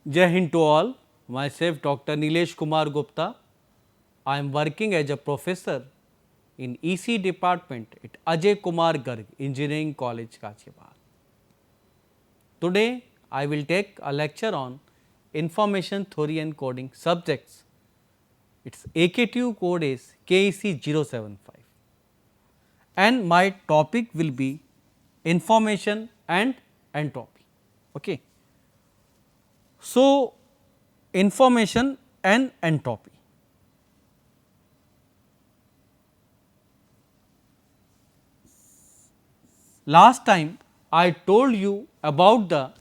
Jai Hind to all. Myself Dr. Nilesh Kumar Gupta. I am working as a professor in EC department at Ajay Kumar Garg Engineering College, Kachibahar. Today I will take a lecture on information theory and coding subjects. Its AKTU code is KEC 075 and my topic will be information and entropy. Okay. So, information and entropy. Last time I told you about the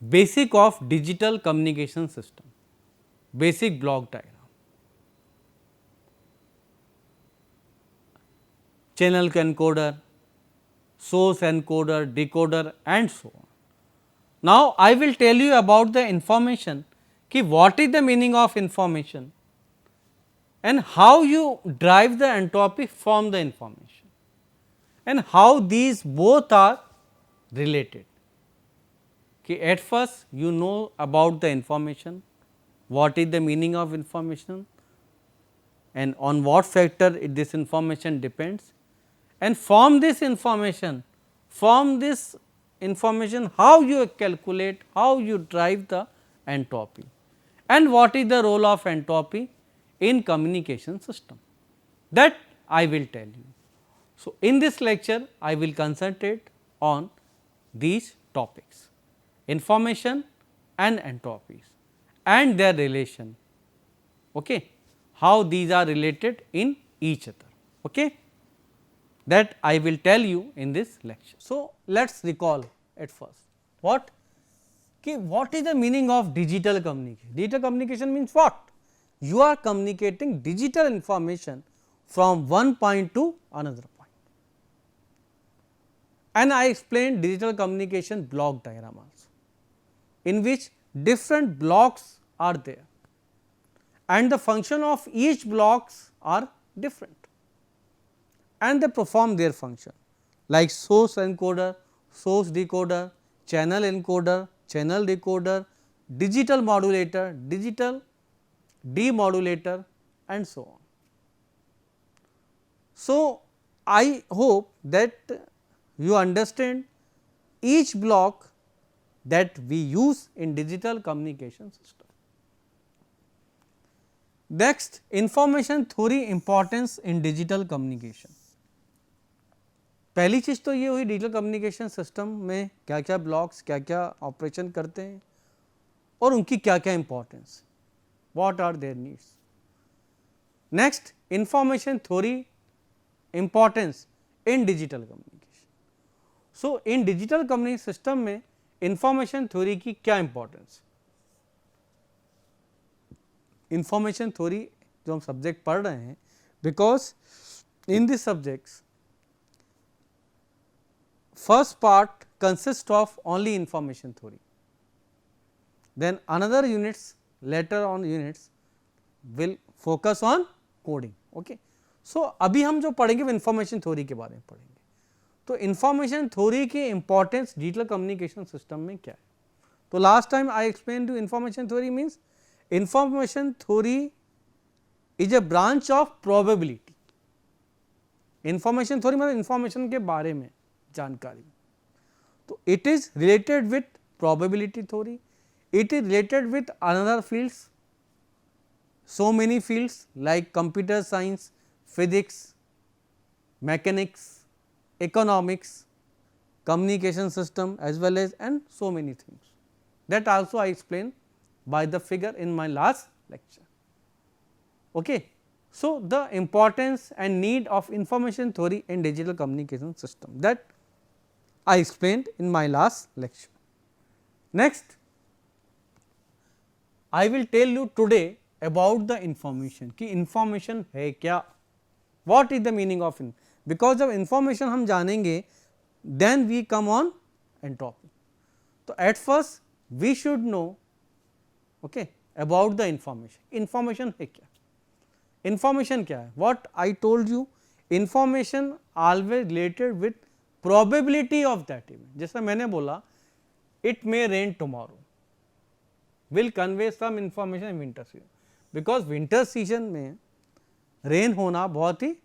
basic of digital communication system, basic block diagram, channel encoder, source encoder, decoder and so on. Now, I will tell you about the information, ki what is the meaning of information and how you drive the entropy from the information and how these both are related. Ki at first you know about the information, what is the meaning of information and on what factor this information depends, and from this information how you calculate, how you drive the entropy and what is the role of entropy in communication system, that I will tell you. So, in this lecture I will concentrate on these topics, information and entropies and their relation, okay, how these are related in each other, okay, that I will tell you in this lecture. So, let us recall at first what is the meaning of digital communication. Digital communication means what? You are communicating digital information from one point to another point, and I explained digital communication block diagram also, in which different blocks are there and the function of each blocks are different and they perform their function, like source encoder, source decoder, channel encoder, channel decoder, digital modulator, digital demodulator and so on. So, I hope that you understand each block that we use in digital communication system. Next, information theory importance in digital communication. पहली चीज़ तो ये हुई digital communication system में क्या क्या blocks, क्या क्या operation करते हैं और उनकी क्या क्या importance, what are their needs. Next, information theory importance in digital communication. So in digital communication system में इंफॉर्मेशन थ्योरी की क्या इंपॉर्टेंस. इंफॉर्मेशन थ्योरी जो हम सब्जेक्ट पढ़ रहे हैं, because in this subjects first part consists of only information theory, then another units, later on units will focus on coding. Okay. So, अभी हम जो पढ़ेंगे वो इन्फॉर्मेशन थ्योरी के बारे में पढ़ेंगे. तो इन्फॉर्मेशन थ्योरी की इंपॉर्टेंस डिजिटल कम्युनिकेशन सिस्टम में क्या है. तो last time I explain to information theory means information theory is a branch of probability. Information theory मतलब इन्फॉर्मेशन के बारे में जानकारी. तो it is related with probability theory, it is related with another fields, so many fields like computer science, physics, mechanics, economics, communication system as well as and so many things. That also I explained by the figure in my last lecture. Okay. So, the importance and need of information theory in digital communication system, that I explained in my last lecture. Next, I will tell you today about the information कि information है क्या, what is the meaning of it. Because जब information हम जानेंगे then we come on entropy. तो at first we should know okay, about the information. Information है क्या, information क्या है, what I told you, information always related with probability of that event. जैसा मैंने बोला it may rain tomorrow will convey some information in winter season, because winter season में rain होना बहुत ही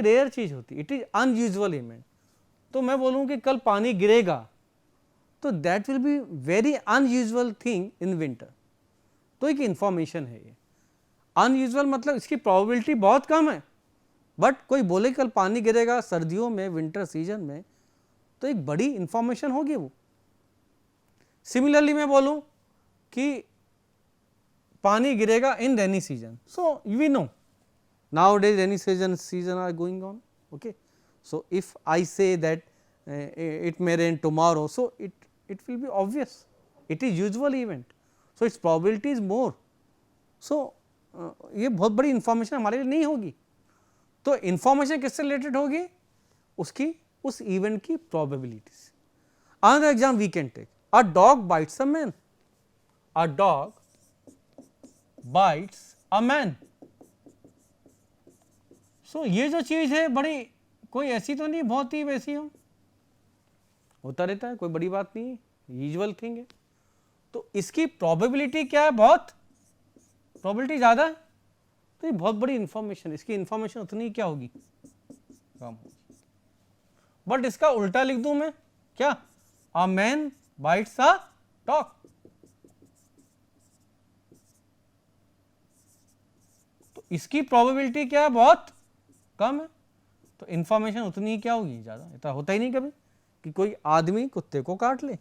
रेयर चीज होती है, इट इज अनयूजुअल इवेंट। तो मैं बोलूँ कि कल पानी गिरेगा तो that will be very unusual thing in winter, तो एक इंफॉर्मेशन है ये। अनयूजुअल मतलब इसकी प्रोबेबिलिटी बहुत कम है, बट कोई बोले कल पानी गिरेगा सर्दियों में विंटर सीजन में, तो एक बड़ी इंफॉर्मेशन होगी वो। सिमिलरली मैं बोलूं कि पानी गिरेगा in rainy season, so we know nowadays rainy season are going on, okay. So if I say that it may rain tomorrow, so it will be obvious, it is usual event, so its probability is more, so ये बहुत बड़ी information हमारे लिए नहीं होगी। तो information किससे related होगी, उसकी उस इवेंट की प्रोबेबिलिटी से। Another exam we can take, a dog bites a man, a dog bites a man. So ये जो चीज है बड़ी कोई ऐसी तो नहीं बहुत ही वैसी हो, होता रहता है, कोई बड़ी बात नहीं है, यूजुअल थिंग है। तो इसकी प्रोबेबिलिटी क्या है, बहुत प्रोबेबिलिटी ज़्यादा है, तो ये बहुत बड़ी इंफॉर्मेशन, इसकी इंफॉर्मेशन उतनी क्या होगी, कम होगी। बट इसका उल्टा लिख दूं मैं, क्या, a man bytes a dog, तो इसकी प्रोबेबिलिटी क्या है, बहुत कम है, तो इंफॉर्मेशन उतनी क्या होगी, ज़्यादा। ऐसा होता ही नहीं कभी कि कोई आदमी कुत्ते को काट ले,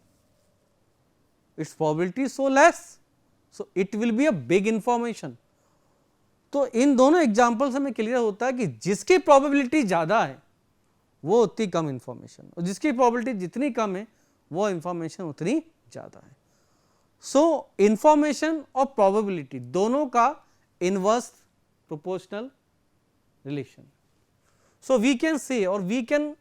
it's probability so less, so it will be a big information. तो इन दोनों एग्जाम्पल से हमें क्लियर होता है कि जिसकी प्रोबेबिलिटी ज़्यादा है वो उतनी कम इंफॉर्मेशन, और जिसकी प्रोबेबिलिटी जितनी कम है वो इंफॉर्मेशन उतनी ज़्यादा है। सो इंफॉर्मेशन और प्रोबेबिलिटी दोनों का inverse proportional relation. So we can say or we can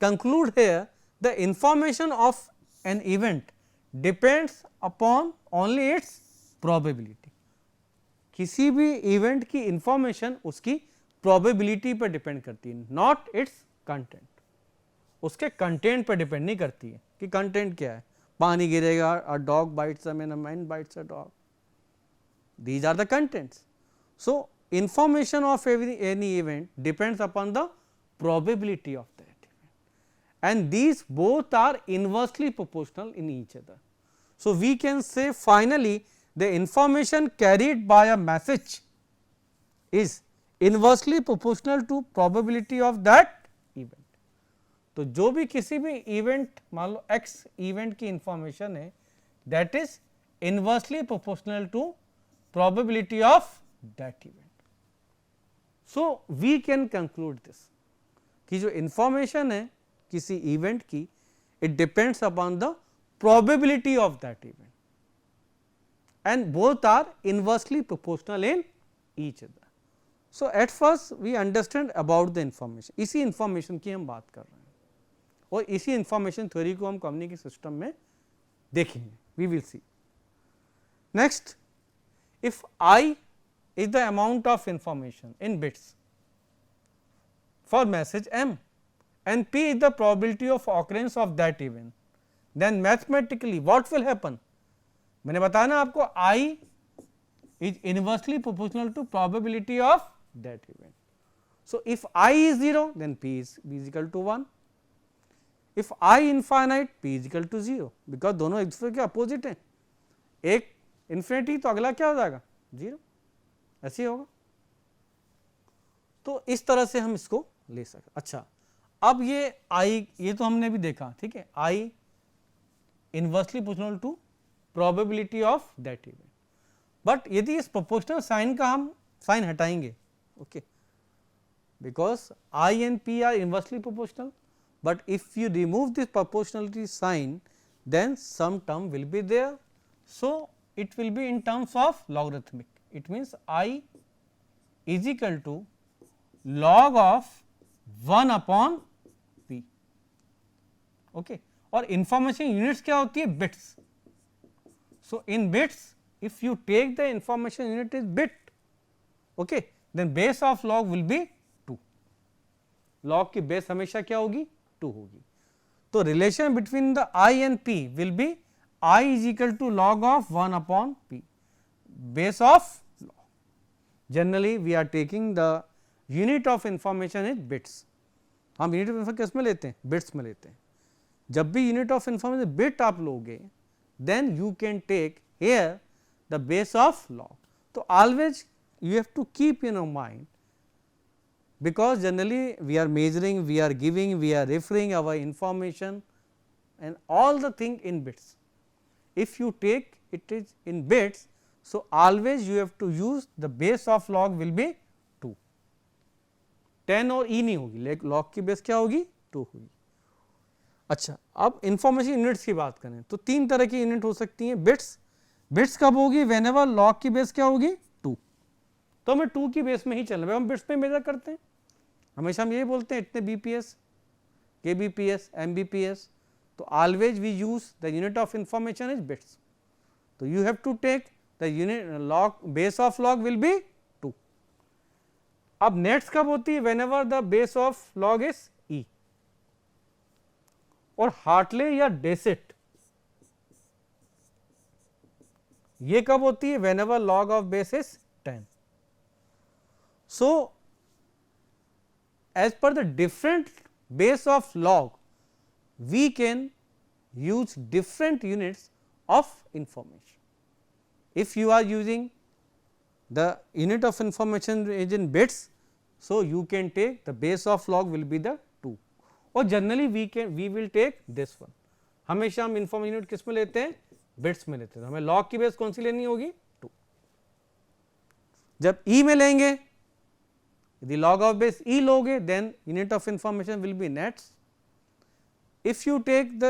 conclude here the information of an event depends upon only its probability. किसी भी इवेंट की इंफॉर्मेशन उसकी प्रोबेबिलिटी पर डिपेंड करती है, नॉट इट्स कंटेंट, उसके कंटेंट पर डिपेंड नहीं करती है कि कंटेंट क्या है। पानी गिरेगा, अ dog bites a man, a man bytes a dog, these are the contents. So information of any event depends upon the probability of that event, and these both are inversely proportional in each other. So we can say finally the information carried by a message is inversely proportional to probability of that event. तो जो भी किसी भी event, मान लो x event की information है, that is inversely proportional to probability of that event. So we can conclude this कि जो इंफॉर्मेशन है किसी इवेंट की, it depends upon the probability of that event, and both are inversely proportional in each other. So at first we understand about the information, इसी information की हम बात कर रहे हैं, और इसी इंफॉर्मेशन थ्योरी को हम कम्युनिकेशन सिस्टम में देखेंगे, we will see. Next, if I is the amount of information in bits for message m and p is the probability of occurrence of that event, then mathematically what will happen? मैंने बताया ना आपको, I is inversely proportional to probability of that event. So if I is 0 then p is equal to 1, if I infinite p is equal to 0, because दोनों एक दूसरे के opposite हैं, एक इन्फिनिटी तो अगला क्या हो जाएगा, 0, ऐसे होगा। तो इस तरह से हम इसको ले सकते। अच्छा, अब ये आई, ये तो हमने भी देखा, ठीक है, I inversely proportional to probability of that event, but यदि इस प्रोपोर्शनल साइन का हम साइन हटाएंगे, okay, because I and P are inversely proportional, but if you remove this proportionality sign then some term will be there, so it will be in terms of logarithmic. It means I is equal to log of 1 upon p. Okay. और information units क्या होती है, bits. So in bits if you take the information unit is bit, okay, then base of log will be 2. Log की base हमेशा क्या होगी, 2 होगी. तो relation between the I and P will be I is equal to log of 1 upon P, base of log. Generally we are taking the unit of information is bits. हम unit of information किस में लेते हैं? Bits में लेते हैं. जब भी unit of information bit आप लोगे, then you can take here the base of log. तो always you have to keep in your mind, because generally we are measuring, we are giving, we are referring our information and all the thing in bits. If you take it is in bits, so always you have to use the base of log will be 2. 10 और e नहीं होगी, लेकिन log की base क्या होगी? 2 होगी. अच्छा, अब इंफॉर्मेशन यूनिट्स की बात करें तो तीन तरह की यूनिट हो सकती हैं. बिट्स, बिट्स कब होगी? वेन एवर लॉग की बेस क्या होगी? 2. तो हमें 2 की बेस में ही चलना है, हम बिट्स में मेजर करते हैं. हमेशा हम यही बोलते हैं इतने बीपीएस, केबीपीएस, एमबीपीएस. तो always we use the unit of information is bits. तो you have to take the unit log, base of log will be 2. अब नेट्स कब होती है? Whenever the base of log is e. और Hartley या decit ये कब होती है? Whenever log of base is 10. So as per the different base of log, we can use different units of information. If you are using the unit of information is in bits, so you can take the base of log will be the 2, or generally we will take this one. हमेशा हम information unit किस में लेते हैं? bits में लेते हैं. हमें log की base कौन सी लेनी होगी? 2. जब e में लेंगे, the log of base e लोगे, then unit of information will be nets. If you take the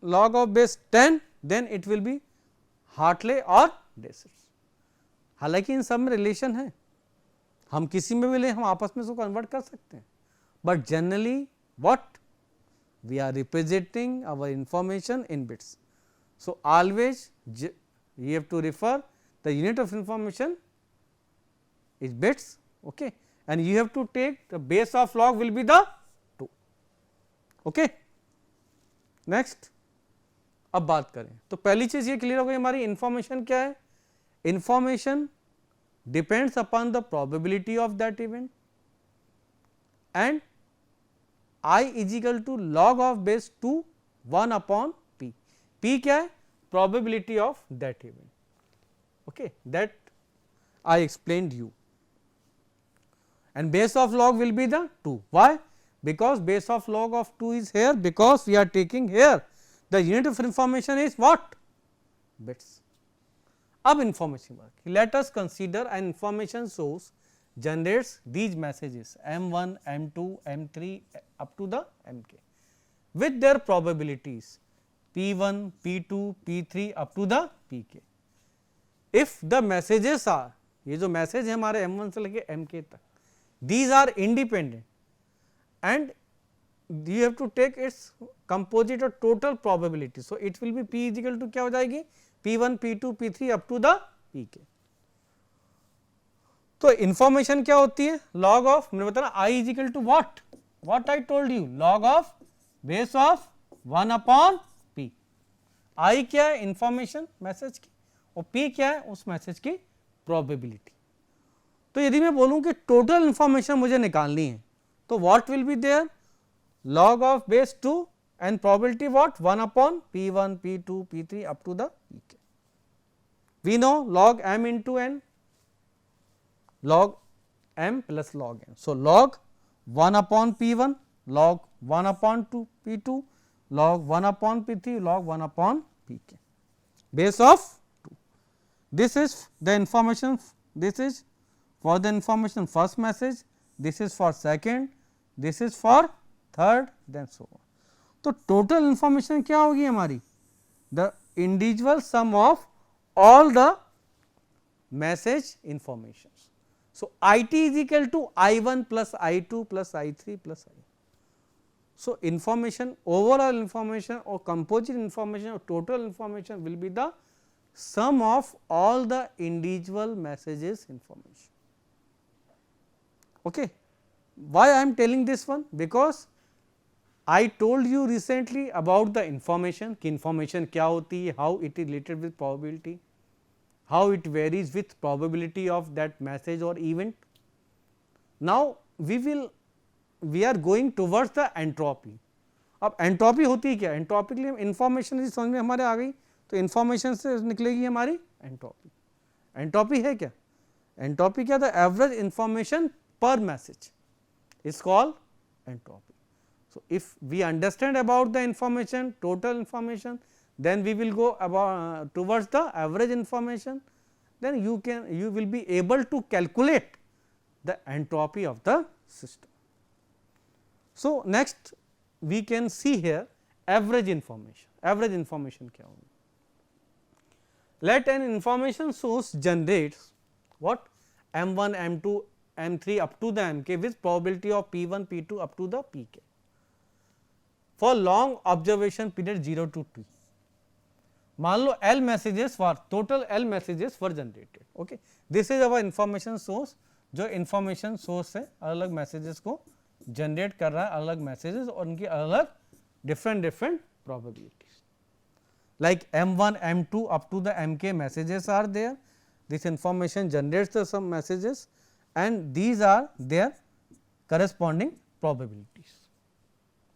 log of base 10, then it will be Hartley or Desits. हालांकि इन सब में रिलेशन है, हम किसी में भी ले हम आपस में इसको कन्वर्ट कर सकते हैं, but generally what we are representing our information in bits. So always you have to refer the unit of information is bits, okay, and you have to take the base of log will be the 2. okay. Next अब बात करें तो पहली चीज ये clear हो गई हमारी इंफॉर्मेशन क्या है. Information depends upon the probability of that event and I is equal to log of base 2 1 upon P. P क्या है? Probability of that event. Okay, that I explained you. And base of log will be the 2. Why? Because base of log of 2 is here, because we are taking here the unit of information is what? Bits. अब information work. Let us consider an information source generates these messages M1, M2, M3 up to the Mk with their probabilities P1, P2, P3 up to the Pk. If the messages are, ये जो message है हमारे M1 से लेके Mk तक, these are independent and you have to take its composite or total probability. So it will be P is equal to क्या हो जाएगी? P1, P2, P3 up to the Pk. तो information क्या होती है? लॉग ऑफ, मैंने बताया I is equal to what? What I told you, log of base of 1 upon P. I क्या है? इंफॉर्मेशन मैसेज की, और P क्या है? उस मैसेज की प्रोबेबिलिटी. तो यदि मैं बोलूं कि टोटल इंफॉर्मेशन मुझे निकालनी है तो what will be there? Log of base 2 and probability what? 1 upon P1, P2, P3 up to the Pk. We know log m into n, log m plus log n. So log 1 upon P1, log 1 upon P2, log 1 upon P3, log 1 upon Pk. Base of 2. This is the information, this is for the information first message, this is for second, this is for third, then so on. तो total information क्या होगी हमारी? The individual sum of all the message informations. So IT is equal to I1 plus I2 plus I3 plus I. So information, overall information or composite information or total information will be the sum of all the individual messages information. Okay. Why I am telling this one? Because I told you recently about the information कि information क्या होती है, how it is related with probability, how it varies with probability of that message or event. Now we are going towards the entropy. अब entropy होती है क्या, entropy के लिए इन्फॉर्मेशन समझ में हमारे आ गई तो इन्फॉर्मेशन से निकलेगी हमारी एंट्रोपी. एंट्रोपी है क्या, एंट्रोपी क्या था, एवरेज इन्फॉर्मेशन पर message is called entropy. So, if we understand about the information, total information, then we will go about towards the average information, then you will be able to calculate the entropy of the system. So, next we can see here average information. Average information क्या होगी, let an information source generates what m1 m2 m3 up to the mk with probability of p1 p2 up to the pk for long observation period 0 to t. मान लो L messages for total L messages were generated. Okay, this is our information source. जो information source है अलग अलग messages को generate कर रहा है, अलग अलग messages और उनकी अलग अलग different probabilities. Like M1, M2 up to the MK messages are there. This information generates some messages and these are their corresponding probabilities.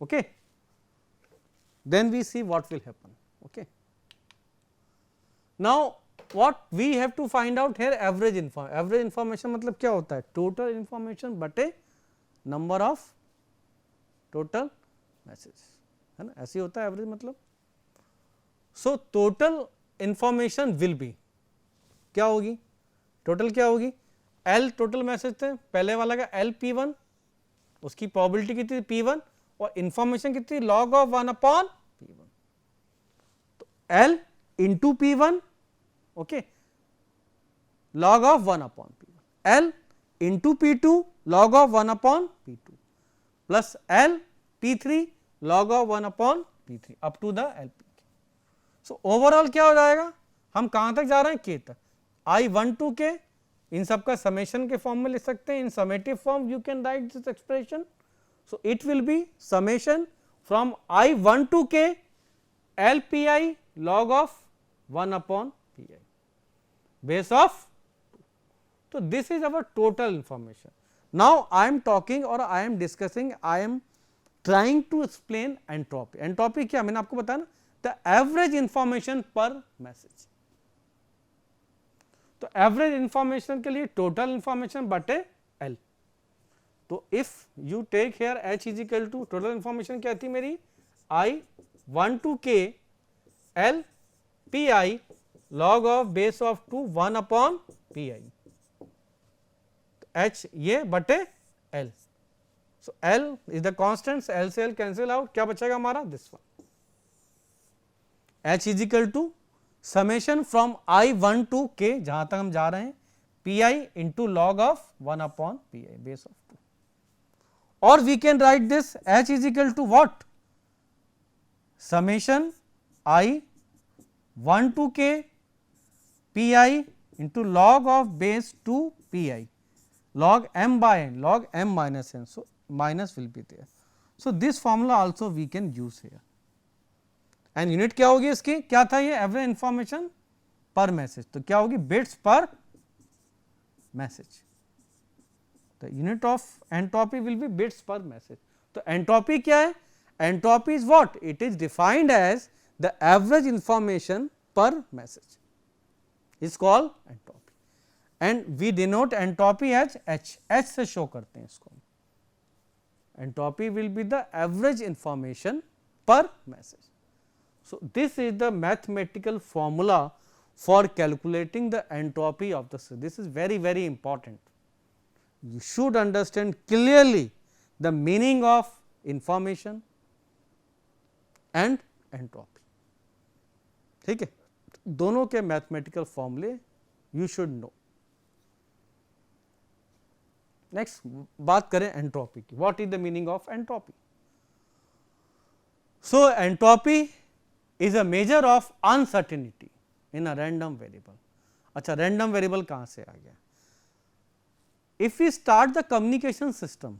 Okay. Then we see what will happen. Okay. Now, what we have to find out here, average information मतलब क्या होता है, total information बटे number of total messages, है ना, ऐसे होता है average मतलब. So, total information will be क्या होगी, total क्या होगी, L total message थे, पहले वाला का L P1, उसकी probability कितनी P1 और information कितनी log of 1 upon P1. तो L into P1 okay, log of 1 upon P1, L into P2 log of 1 upon P2 plus L P3 log of 1 upon P3 up to the LPK. So, overall क्या हो जाएगा, हम कहाँ तक जा रहे हैं, K तक. I1 to K इन सब का समेशन के फॉर्म में लिख सकते हैं, in summative form you can write this expression. So it will be summation from I1 to K LPI log of 1 upon PI base of 2. So, this is our total information. Now, I am talking or I am discussing, I am trying to explain entropy. Entropy क्या, मैंने आपको बताया ना, the average information per message. तो average information के लिए total information बटे L. तो if you take here H is equal to total information क्या थी मेरी, I1 to K L PI log of base of 2 1 upon PI. H ये बटे L. So L is the constants, L से L cancel out, क्या बचेगा हमारा, this one. H is equal to summation from I1 to K जहां तक हम जा रहे हैं PI into log of 1 upon PI base of 2. और we can write this H is equal to what, summation I1 to K PI into log of base 2 PI log m by n, log m minus n. So, minus will be there. So, this formula also we can use here. And unit क्या होगी इसकी, क्या था ये, average information per message. तो क्या होगी, bits per message. The unit of entropy will be bits per message. तो एंट्रोपी क्या है, entropy is what, it is defined as the average information per message is called entropy. And we denote entropy as h, h से show करते हैं इसको. Entropy will be the average information per message. So, this is the mathematical formula for calculating the entropy of the system. This is very important. You should understand clearly the meaning of information and entropy. ठीक है, दोनों के mathematical formula you should know. Next बात करें entropy की. What is the meaning of entropy? So, entropy is a measure of uncertainty in a random variable. अच्छा, random variable कहाँ से आ गया, if we start the communication system,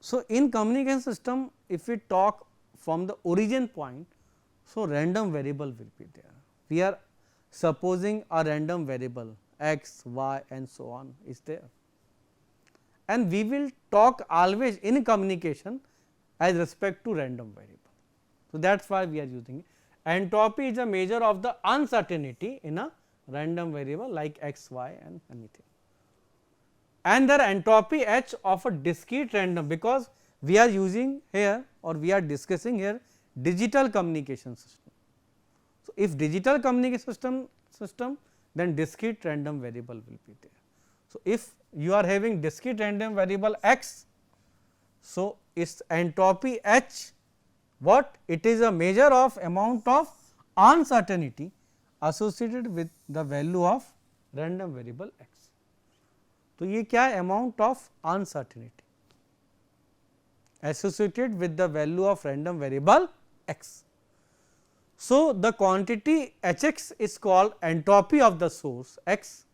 So, in communication system, if we talk from the origin point, so random variable will be there. We are supposing a random variable x, y and so on is there, and we will talk always in communication as respect to random variable. So, that is why we are using it. Entropy is a measure of the uncertainty in a random variable like x, y and anything, and the entropy h of a discrete random, because we are using here or we are discussing here digital communication system. So, if digital communication system, then discrete random variable will be there. So, if you are having discrete random variable x, so its entropy h, what? It is a measure of amount of uncertainty associated with the value of random variable x. तो ये क्या है? Amount of uncertainty associated with the value of random variable x. So, the quantity h x is called entropy of the source x.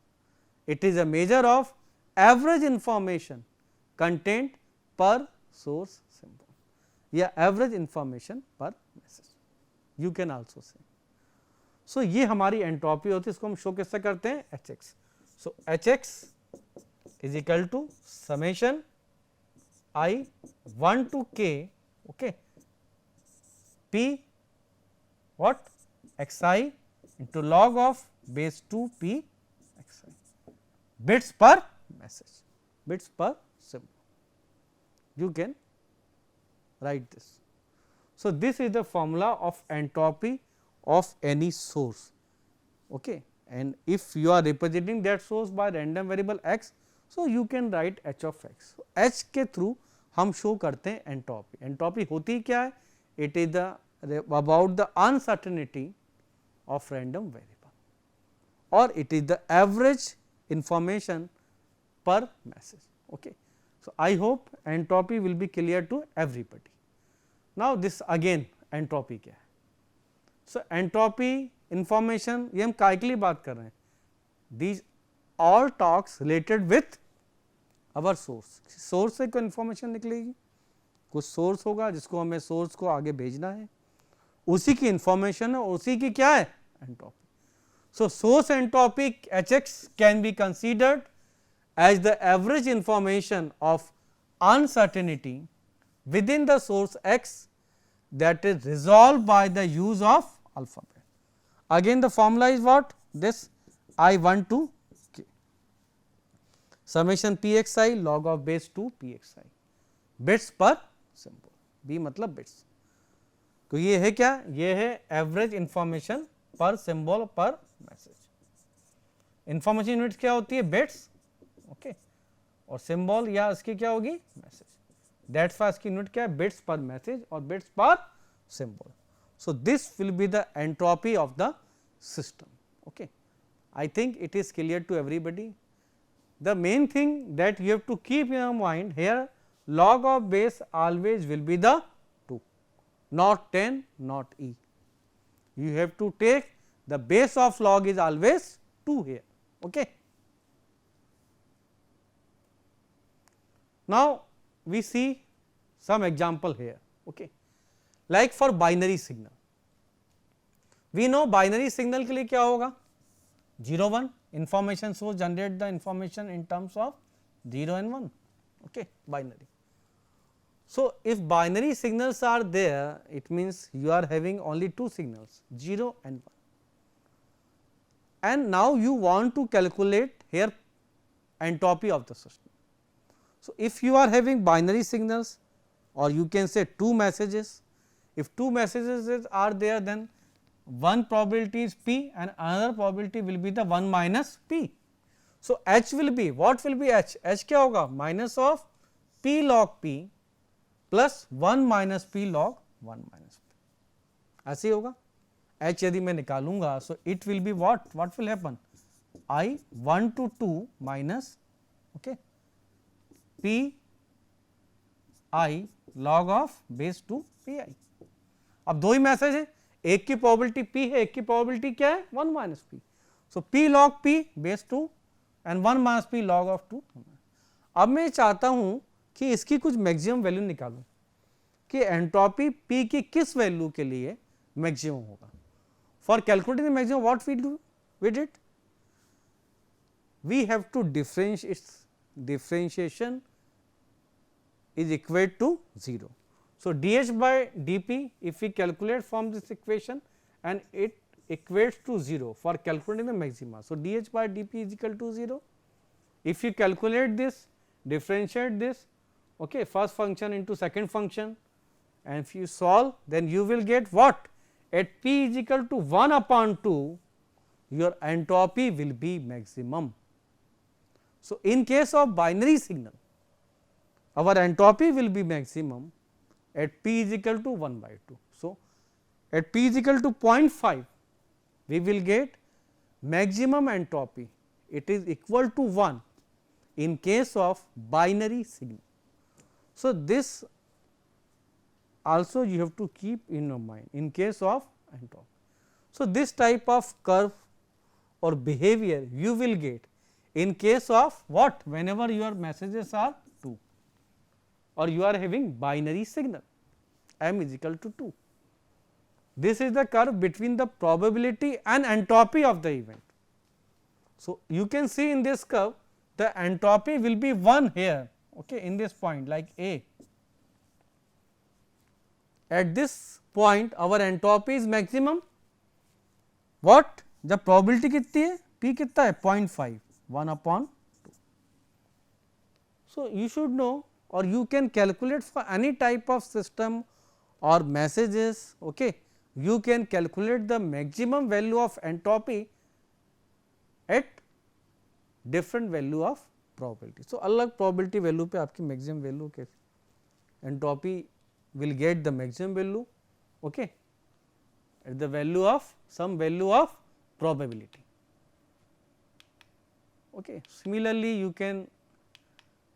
It is a measure of average information contained per source symbol, या average information per message, you can also say. So, ये हमारी entropy होती है, इसको हम show कैसे करते हैं? H X. So H X is equal to summation I 1 to k, okay, p what xi into log of base 2 p xi bits per message, bits per symbol, you can write this. So, this is the formula of entropy of any source, okay, and if you are representing that source by random variable x, so you can write h of x. So, h के through हम show करते हैं entropy. Entropy होती क्या है? It is the about the uncertainty of random variable और it is the average information per message. Okay, so I hope entropy will be clear to everybody. Now this again entropy क्या है? सो entropy information, ये हम काय के लिए बात कर रहे हैं? These all talks related with our source. Source से कोई इन्फॉर्मेशन निकलेगी, कुछ सोर्स होगा जिसको हमें सोर्स को आगे भेजना है, उसी की इन्फॉर्मेशन है, उसी की क्या है? Entropy. So source entropy H X can be considered as the average information of uncertainty within the source X that is resolved by the use of alphabet. Again the formula is what? This I1 to k summation p x I log of base 2 p x I bits per symbol. b मतलब bits. तो ये है क्या? ये है average information पर symbol पर message. Information unit क्या होती है? बिट्स, ओके, और सिंबल या इसकी क्या होगी? मैसेज. That's why इसकी यूनिट क्या है? बिट्स पर मैसेज और bits per symbol. So this will be the entropy of the system. Okay, I think it is clear to everybody. The main thing that you have to keep in your mind here, log of base always will be the 2, not 10, not e. You have to take the base of log is always 2 here. Okay. Now we see some example here, okay, like for binary signal. We know binary signal के लिए क्या होगा? 0 1. Information source generate the information in terms of 0 and 1, okay, binary. So if binary signals are there, it means you are having only 2 signals, 0 and 1, and now you want to calculate here entropy of the system. So if you are having binary signals, or you can say 2 messages, if 2 messages are there, then one probability is p and another probability will be the 1 minus p. So h will be, what will be h? h क्या होगा? minus of p log p plus 1 minus p log 1 minus p. ऐसे होगा. h यदि मैं निकालूंगा, so it will be what? What will happen? I 1 to 2 minus, okay, p I log of base 2 p I. अब दो ही message है, एक की प्रोबेबिलिटी p है, एक की प्रोबेबिलिटी क्या है? 1 minus p. So p log p base 2 and 1 minus p log of 2. अब मैं चाहता हूं कि इसकी कुछ मैक्सिमम वैल्यू निकालो कि एंट्रोपी P की किस वैल्यू के लिए मैक्सिमम होगा. For calculating the maximum what we do with it, we have to differentiate, its differentiation is equal to 0. So, dH by dP if we calculate from this equation and it equates to 0 for calculating the maxima. So, dH by dP is equal to 0. If you calculate this, differentiate this, okay, first function into second function, and if you solve, then you will get what? At P is equal to 1 upon 2, your entropy will be maximum. So, in case of binary signal, our entropy will be maximum at P is equal to 1 by 2. So, at P is equal to 0.5, we will get maximum entropy, it is equal to 1 in case of binary signal. So, this also you have to keep in your mind in case of entropy. So, this type of curve or behavior you will get in case of what? Whenever your messages are 2 or you are having binary signal m is equal to 2. This is the curve between the probability and entropy of the event. So, you can see in this curve the entropy will be 1 here, okay, in this point like A. At this point our entropy is maximum. What? The probability कितनी है? P कितना है? 0.5, 1 upon 2. So, you should know or you can calculate for any type of system or messages, okay, you can calculate the maximum value of entropy at different value of probability. So, अलग probability value पे आपकी maximum value के entropy will get the maximum value, okay, at the value of some value of probability. Okay. Similarly, you can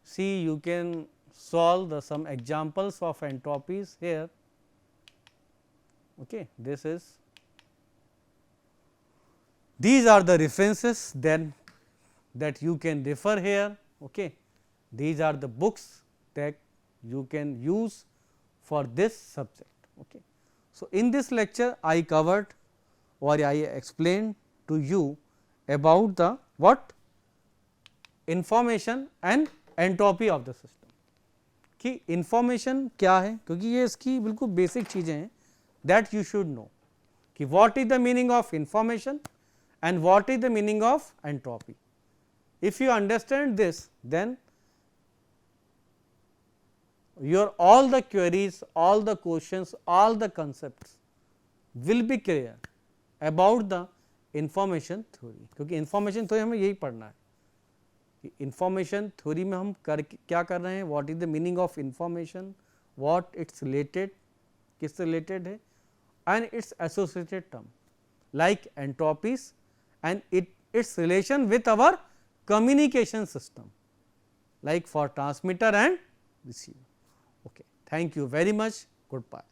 see, you can solve the some examples of entropies here. Okay. This is, these are the references then that you can refer here. Okay. These are the books that you can use for this subject. Okay. So, in this lecture I covered or I explained to you about the what? Information and entropy of the system. कि information क्या है, क्योंकि ये इसकी बिल्कुल basic चीज़ें हैं that you should know कि what is the meaning of information and what is the meaning of entropy. If you understand this, then your all the queries, all the questions, all the concepts will be clear about the information theory. क्योंकि information theory हमें यही पढ़ना है. Information theory में हम क्या कर रहे हैं, what is the meaning of information, what its related, किससे related है, and its associated term like entropies and its relation with our communication system like for transmitter and receiver. Okay. Thank you very much. Goodbye.